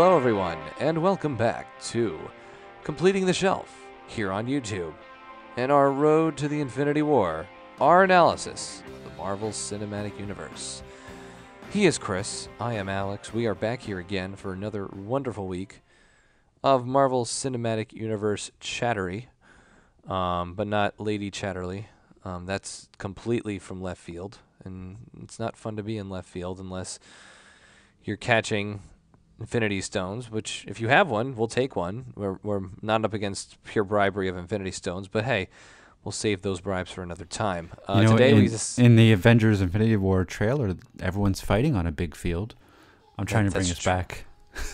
Hello, everyone, and welcome back to Completing the Shelf here on YouTube and our road to the Infinity War, our analysis of the Marvel Cinematic Universe. He is Chris, I am Alex. We are back here again for another wonderful week of Marvel Cinematic Universe chattery, but not Lady Chatterley. That's completely from left field, and it's not fun to be in left field unless you're catching Infinity Stones, which, if you have one, we'll take one. We're not up against pure bribery of Infinity Stones, but hey, we'll save those bribes for another time. Today in the Avengers Infinity War trailer, everyone's fighting on a big field. I'm trying to bring us back.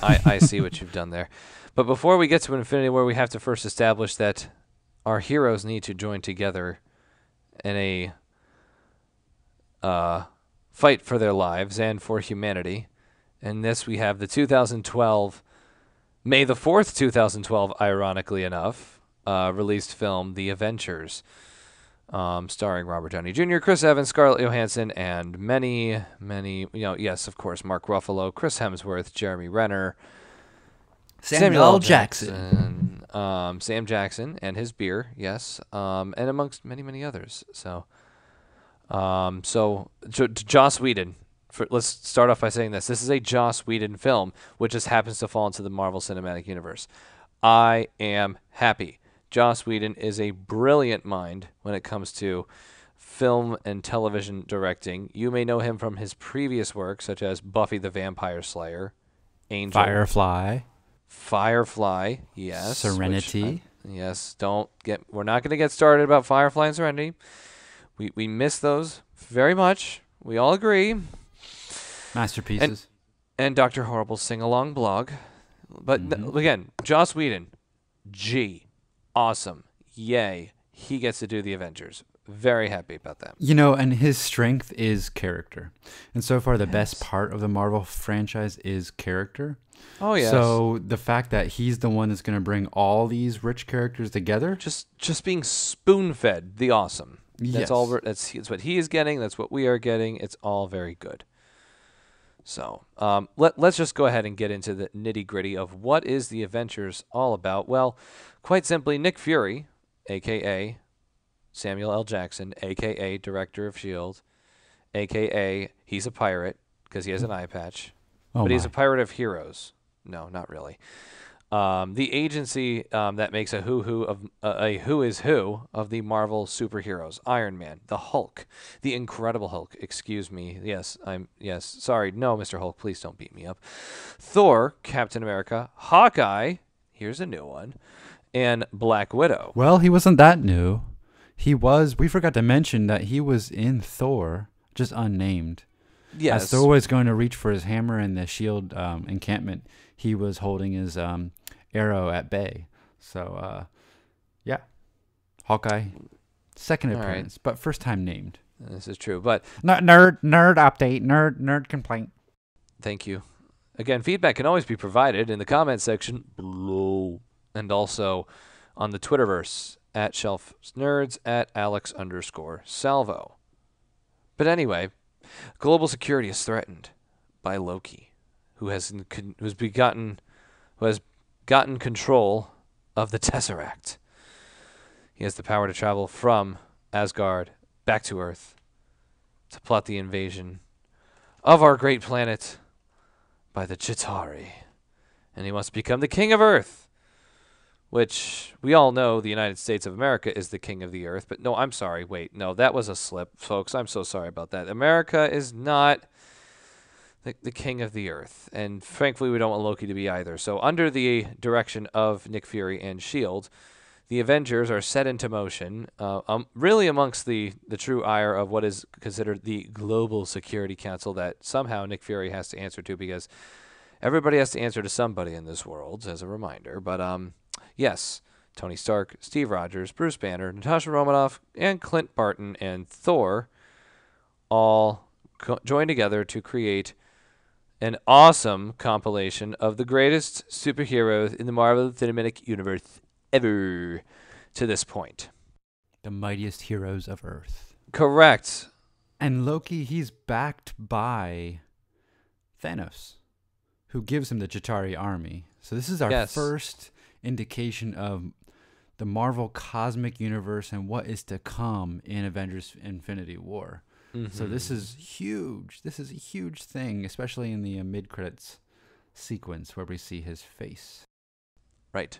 I see what you've done there. But before we get to Infinity War, we have to first establish that our heroes need to join together in a fight for their lives and for humanity. In this, we have the 2012, May the 4th, 2012, ironically enough, released film, The Avengers, starring Robert Downey Jr., Chris Evans, Scarlett Johansson, and many, yes, of course, Mark Ruffalo, Chris Hemsworth, Jeremy Renner, Samuel L. Jackson, Sam Jackson and his beer, yes, and amongst many, many others. So Joss Whedon. Let's start off by saying this. This is a Joss Whedon film, which just happens to fall into the Marvel Cinematic Universe. I am happy. Joss Whedon is a brilliant mind when it comes to film and television directing. You may know him from his previous work, such as Buffy the Vampire Slayer, Angel, Firefly, yes. Serenity. Yes, we're not going to get started about Firefly and Serenity. We miss those very much. We all agree. Masterpieces. And Dr. Horrible's sing-along blog. But again, Joss Whedon, awesome. Yay. He gets to do the Avengers. Very happy about that. You know, and his strength is character. And so far, the best part of the Marvel franchise is character. Oh, yes. So the fact that he's the one that's going to bring all these rich characters together. Just being spoon-fed the awesome. That's yes. That's what he is getting. That's what we are getting. It's all very good. So let's just go ahead and get into the nitty-gritty of what is the Avengers all about. Well, quite simply, Nick Fury, a.k.a. Samuel L. Jackson, a.k.a. Director of S.H.I.E.L.D., a.k.a. he's a pirate because he has an eye patch. But he's a pirate of heroes. No, not really. The agency that makes a who is who of the Marvel superheroes: Iron Man, the Hulk, the Incredible Hulk. Excuse me. Yes. Sorry. No, Mr. Hulk, please don't beat me up. Thor, Captain America, Hawkeye. Here's a new one, and Black Widow. Well, he wasn't that new. We forgot to mention that he was in Thor, just unnamed. Yes. As Thor was going to reach for his hammer in the shield encampment, he was holding his arrow at bay. So, yeah. Hawkeye, second appearance, but first time named. This is true, but... Nerd update, nerd complaint. Thank you. Again, feedback can always be provided in the comment section below, and also on the Twitterverse, at ShelfNerds, at Alex_Salvo. But anyway, global security is threatened by Loki, who has gotten control of the Tesseract. He has the power to travel from Asgard back to Earth to plot the invasion of our great planet by the Chitauri. And he wants to become the king of Earth, which we all know the United States of America is the king of the Earth. But no, I'm sorry. Wait, no, that was a slip, folks. I'm so sorry about that. America is not the king of the Earth. And frankly, we don't want Loki to be either. So under the direction of Nick Fury and S.H.I.E.L.D., the Avengers are set into motion, really amongst the true ire of what is considered the Global Security Council that somehow Nick Fury has to answer to, because everybody has to answer to somebody in this world, as a reminder. But yes, Tony Stark, Steve Rogers, Bruce Banner, Natasha Romanoff, and Clint Barton and Thor all join together to create an awesome compilation of the greatest superheroes in the Marvel Cinematic Universe ever to this point. The mightiest heroes of Earth. Correct. And Loki, he's backed by Thanos, who gives him the Chitauri army. So this is our first indication of the Marvel cosmic universe and what is to come in Avengers Infinity War. So this is huge. This is a huge thing, especially in the mid-credits sequence where we see his face. Right.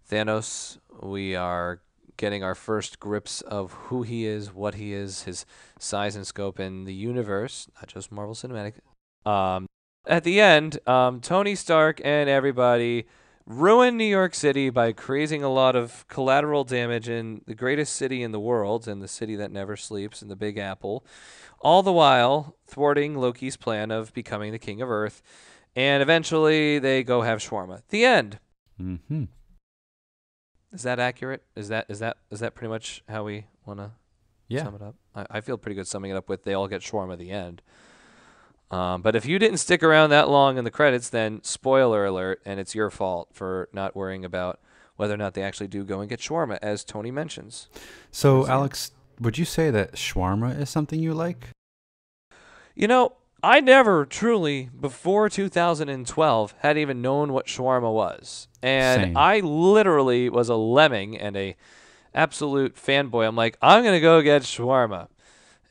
Thanos, we are getting our first grips of who he is, what he is, his size and scope in the universe, not just Marvel Cinematic. At the end, Tony Stark and everybody ruin New York City by creating a lot of collateral damage in the greatest city in the world and the city that never sleeps in the Big Apple, all the while thwarting Loki's plan of becoming the King of Earth. And eventually they go have shawarma. The end. Mm-hmm. Is that accurate? Is that pretty much how we want to sum it up? I feel pretty good summing it up with they all get shawarma at the end. But if you didn't stick around that long in the credits, then spoiler alert, and it's your fault for not worrying about whether or not they actually do go and get shawarma, as Tony mentions. So, Alex, would you say that shawarma is something you like? You know, I never truly, before 2012, had even known what shawarma was. And Same. I literally was a lemming and a absolute fanboy. I'm like, I'm going to go get shawarma.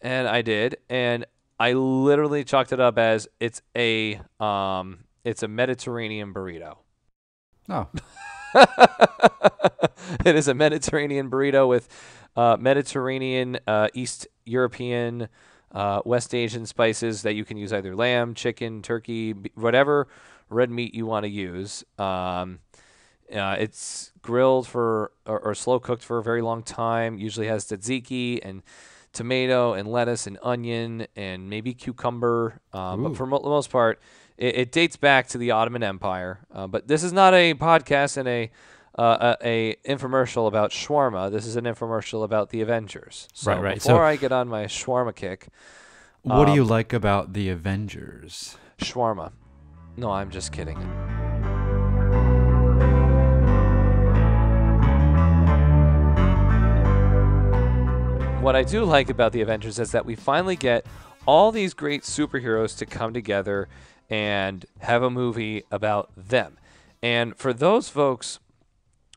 And I did. And I literally chalked it up as it's a Mediterranean burrito. Oh. It is a Mediterranean burrito with Mediterranean, East European, West Asian spices that you can use either lamb, chicken, turkey, whatever red meat you want to use. It's grilled for or slow cooked for a very long time. Usually has tzatziki and tomato and lettuce and onion and maybe cucumber. But for the most part, it dates back to the Ottoman Empire. But this is not a podcast and a infomercial about shawarma. This is an infomercial about the Avengers. So right. Before I get on my shawarma kick, what do you like about the Avengers? Shawarma. No, I'm just kidding. What I do like about the Avengers is that we finally get all these great superheroes to come together and have a movie about them. And for those folks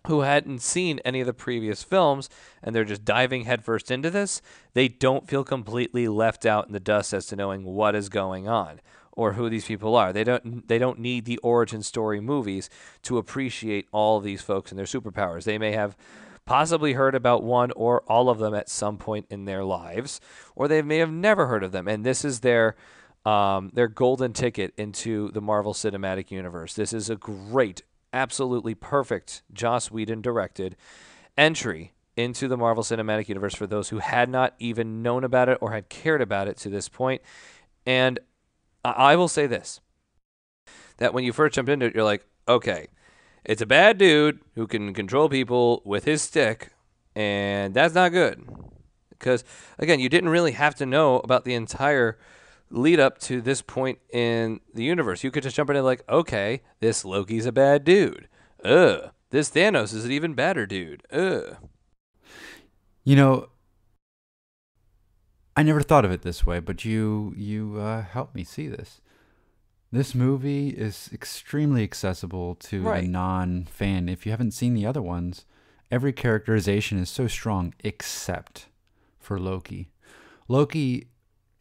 who hadn't seen any of the previous films and they're just diving headfirst into this, they don't feel completely left out in the dust as to knowing what is going on or who these people are. They don't need the origin story movies to appreciate all of these folks and their superpowers. They may have possibly heard about one or all of them at some point in their lives, or they may have never heard of them. And this is their golden ticket into the Marvel Cinematic Universe. This is a great, absolutely perfect Joss Whedon directed entry into the Marvel Cinematic Universe for those who had not even known about it or had cared about it to this point. And I will say this, that when you first jump into it, you're like, okay, it's a bad dude who can control people with his stick, and that's not good. Because, again, you didn't really have to know about the entire lead up to this point in the universe. You could just jump in and like, okay, this Loki's a bad dude. This Thanos is an even badder dude. You know, I never thought of it this way, but you helped me see this. This movie is extremely accessible to a non-fan. If you haven't seen the other ones, every characterization is so strong except for Loki. Loki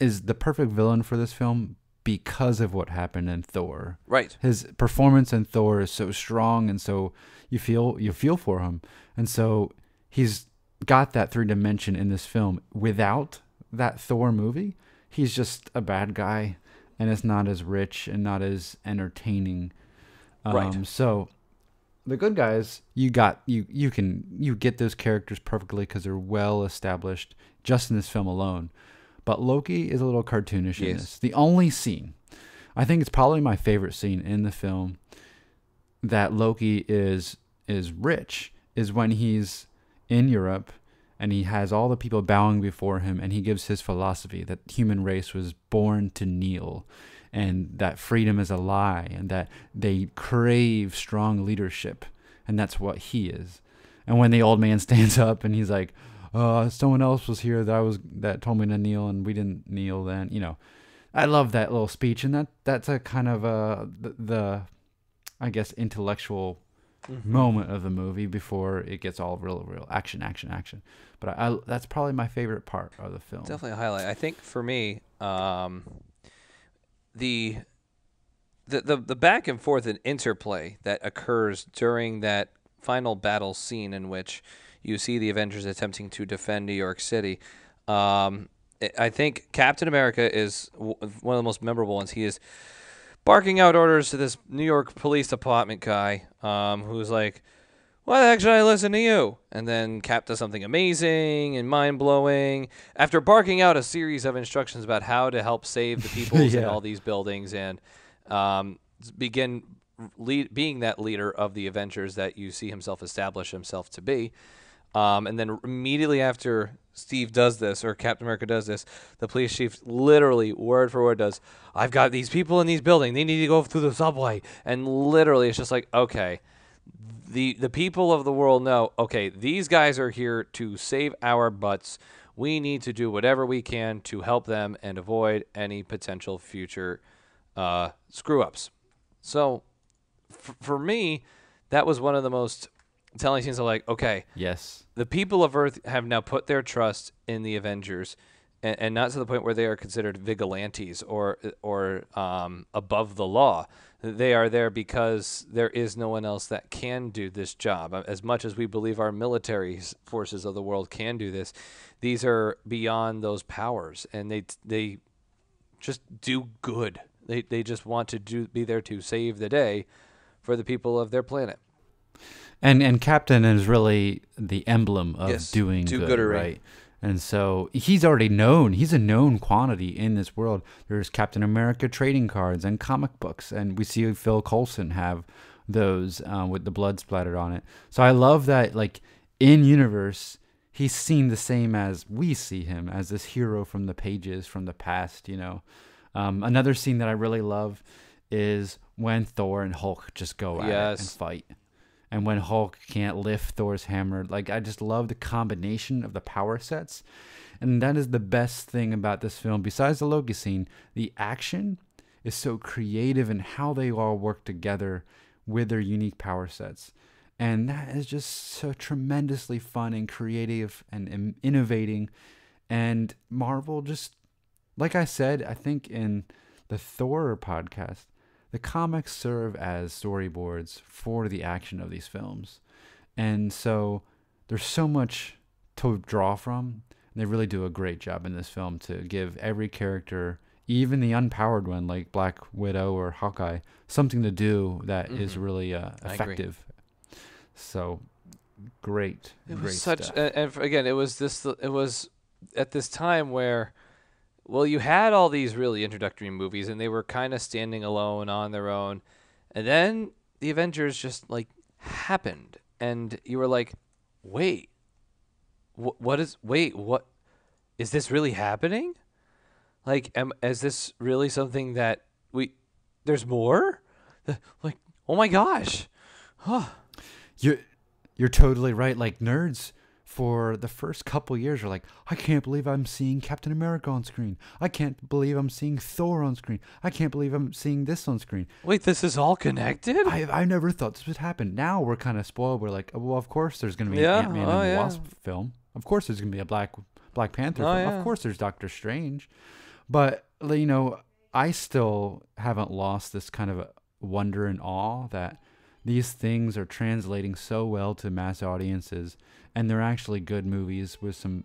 is the perfect villain for this film because of what happened in Thor. Right. His performance in Thor is so strong, and so you feel for him. And so he's got that 3 dimension in this film. Without that Thor movie, he's just a bad guy. And it's not as rich and not as entertaining. Right. So the good guys, you get those characters perfectly because they're well established just in this film alone. But Loki is a little cartoonish in this. The only scene, I think it's probably my favorite scene in the film that Loki is rich, is when he's in Europe and he has all the people bowing before him, and he gives his philosophy that the human race was born to kneel, and that freedom is a lie, and that they crave strong leadership, and that's what he is. And when the old man stands up and he's like, someone else was here that told me to kneel, and we didn't kneel then, I love that little speech, and that's a kind of the I guess intellectual moment of the movie before it gets all real action, action, action. But I that's probably my favorite part of the film. Definitely a highlight. I think for me, the the back and forth and interplay that occurs during that final battle scene in which you see the Avengers attempting to defend New York City. I think Captain America is one of the most memorable ones. He is barking out orders to this New York Police Department guy, who's like, "Why the heck should I listen to you?" And then Cap does something amazing and mind-blowing after barking out a series of instructions about how to help save the people in all these buildings and begin being that leader of the Avengers that you see himself establish himself to be. And then immediately after Steve does this, or Captain America does this, the police chief literally, word for word, does, "I've got these people in these buildings. They need to go through the subway." And literally, it's just like, okay, the people of the world know, okay, these guys are here to save our butts. We need to do whatever we can to help them and avoid any potential future screw-ups. So, for me, that was one of the most telling scenes of like, okay, yes, the people of Earth have now put their trust in the Avengers, and not to the point where they are considered vigilantes or above the law. They are there because there is no one else that can do this job. As much as we believe our military forces of the world can do this, these are beyond those powers, and they just do good. They just want to be there to save the day for the people of their planet. And Captain is really the emblem of doing good, do-goodery. Right? And so he's already known. He's a known quantity in this world. There's Captain America trading cards and comic books, and we see Phil Coulson have those with the blood splattered on it. So I love that, like, in universe, he's seen the same as we see him, as this hero from the pages, from the past, you know. Another scene that I really love is when Thor and Hulk just go at it and fight. And when Hulk can't lift Thor's hammer, like, I just love the combination of the power sets. And that is the best thing about this film. Besides the Loki scene, the action is so creative in how they all work together with their unique power sets. And that is just so tremendously fun and creative and innovating. And Marvel just, like I said, I think in the Thor podcast, the comics serve as storyboards for the action of these films. And so there's so much to draw from. And they really do a great job in this film to give every character, even the unpowered one like Black Widow or Hawkeye, something to do that is really effective. So great. It great was such, stuff. and again, it was at this time where, well, you had all these really introductory movies, and they were kind of standing alone on their own. And then the Avengers just, like, happened. And you were like, wait, what is this really happening? Like, is this really something that there's more? Like, oh my gosh. Huh. You're totally right. Like, nerds for the first couple years are like, I can't believe I'm seeing Captain America on screen. I can't believe I'm seeing Thor on screen. I can't believe I'm seeing this on screen. Wait, this is all connected? I never thought this would happen. Now we're kind of spoiled. We're like, well, of course there's going to be an Ant-Man and the Wasp film. Of course there's going to be a Black Panther film. Of course there's Doctor Strange. But, you know, I still haven't lost this kind of wonder and awe that these things are translating so well to mass audiences, and they're actually good movies with some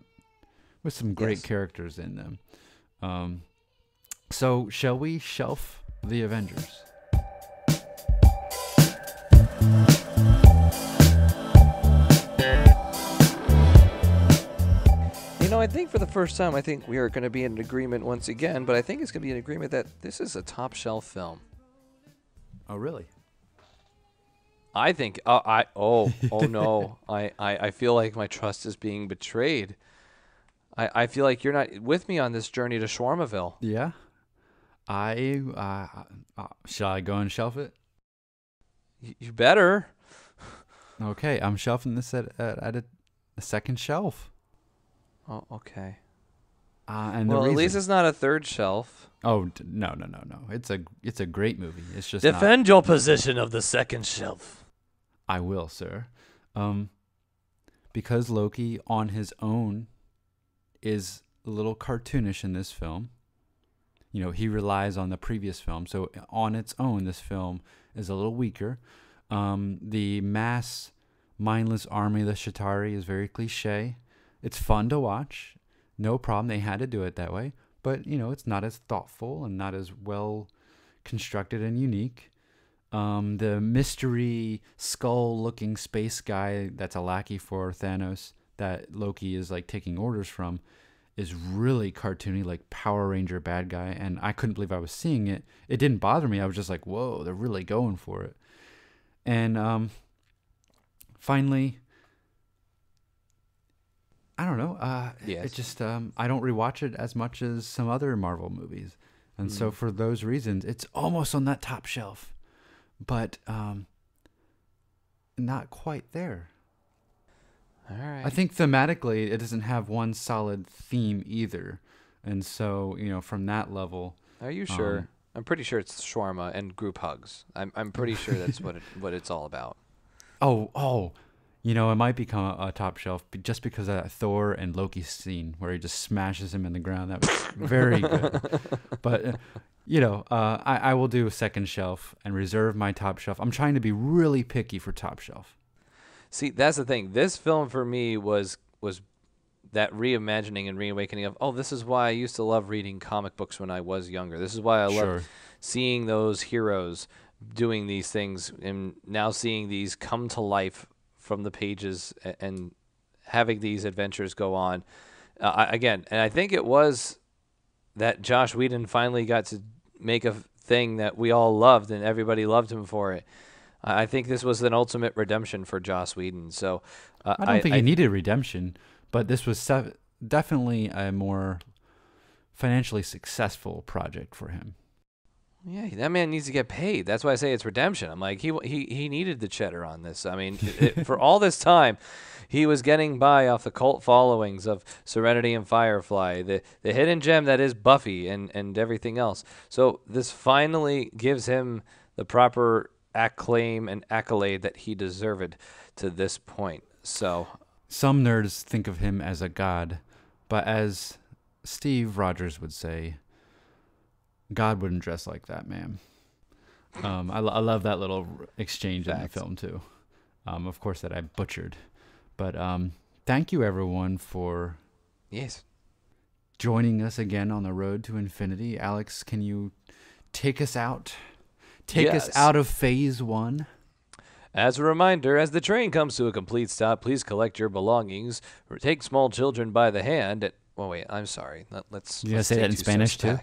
great characters in them. So shall we shelf the Avengers? You know, I think for the first time, I think we are going to be in agreement once again, but I think it's going to be an agreement that this is a top shelf film. Oh, really? I think no. I feel like my trust is being betrayed. I feel like you're not with me on this journey to Shawarmaville. Yeah. Shall I go and shelf it? You better. Okay, I'm shelving this at a second shelf. Oh, okay. And Well, the at reason, least it's not a third shelf. oh no. It's a great movie. It's just Defend your position of the second shelf. I will, sir. Because Loki on his own is a little cartoonish in this film. You know, he relies on the previous film. So on its own, this film is a little weaker. The mass, mindless army of the Chitauri is very cliche. It's fun to watch. No problem. They had to do it that way. But, you know, it's not as thoughtful and not as well constructed and unique. The mystery skull-looking space guy that's a lackey for Thanos that Loki is like taking orders from is really cartoony, like Power Ranger bad guy, and I couldn't believe I was seeing it. It didn't bother me. I was just like, whoa, they're really going for it. And finally, I don't know. Yes. It just I don't rewatch it as much as some other Marvel movies, and so for those reasons, it's almost on that top shelf, but not quite there. All right. I think thematically, it doesn't have one solid theme either, and so you know from that level. Are you sure? I'm pretty sure it's shawarma and group hugs. I'm pretty sure that's what it's all about. Oh, you know, it might become a top shelf just because of that Thor and Loki scene where he just smashes him in the ground. That was very good. But, you know, I will do a second shelf and reserve my top shelf. I'm trying to be really picky for top shelf. See, that's the thing. This film for me was that reimagining and reawakening of, oh, this is why I used to love reading comic books when I was younger. This is why I love seeing those heroes doing these things and now seeing these come to life from the pages and having these adventures go on. And I think it was that Josh Whedon finally got to make a thing that we all loved and everybody loved him for it. I think this was an ultimate redemption for Joss Whedon. So I don't think he needed redemption, but this was definitely a more financially successful project for him. Yeah, that man needs to get paid. That's why I say it's redemption. I'm like, he needed the cheddar on this. I mean, for all this time, he was getting by off the cult followings of Serenity and Firefly, the hidden gem that is Buffy and everything else. So this finally gives him the proper acclaim and accolade that he deserved to this point. So some nerds think of him as a god, but as Steve Rogers would say, God wouldn't dress like that, man. I love that little exchange in the film too. Of course, that I butchered, but thank you everyone for joining us again on the road to infinity. Alex, can you take us out? Take us out of phase 1. As a reminder, as the train comes to a complete stop, please collect your belongings or take small children by the hand. I'm sorry. Let's say that in Spanish too?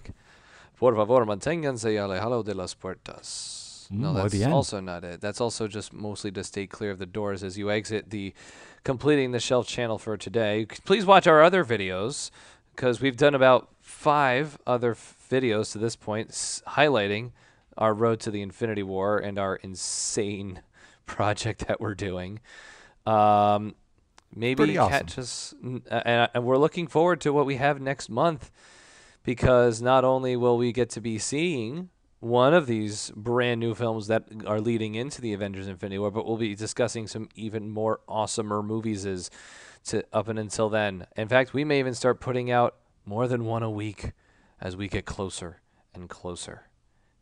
Por favor, manténganse alejado de las puertas. No, that's also not it. That's also just mostly to stay clear of the doors as you exit the Completing the Shelf channel for today. Please watch our other videos because we've done about 5 other videos to this point highlighting our road to the Infinity War and our insane project that we're doing. Maybe catch us, and we're looking forward to what we have next month, because not only will we get to be seeing one of these brand new films that are leading into the Avengers Infinity War, but we'll be discussing some even more awesomer movies up and until then. In fact, we may even start putting out more than one a week as we get closer and closer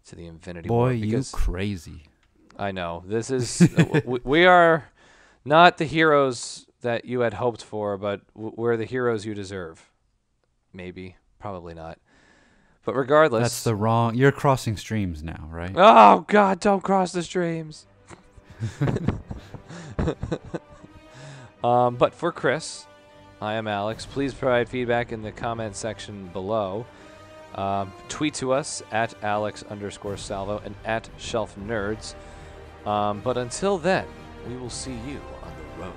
to the Infinity War. Boy, you crazy. I know. This is we are not the heroes that you had hoped for, but we're the heroes you deserve. Maybe. Probably not. But regardless. That's the wrong. You're crossing streams now, right? Oh, God, don't cross the streams. But for Chris, I am Alex. Please provide feedback in the comment section below. Tweet to us at Alex_Salvo and at Shelf Nerds. But until then, we will see you on the road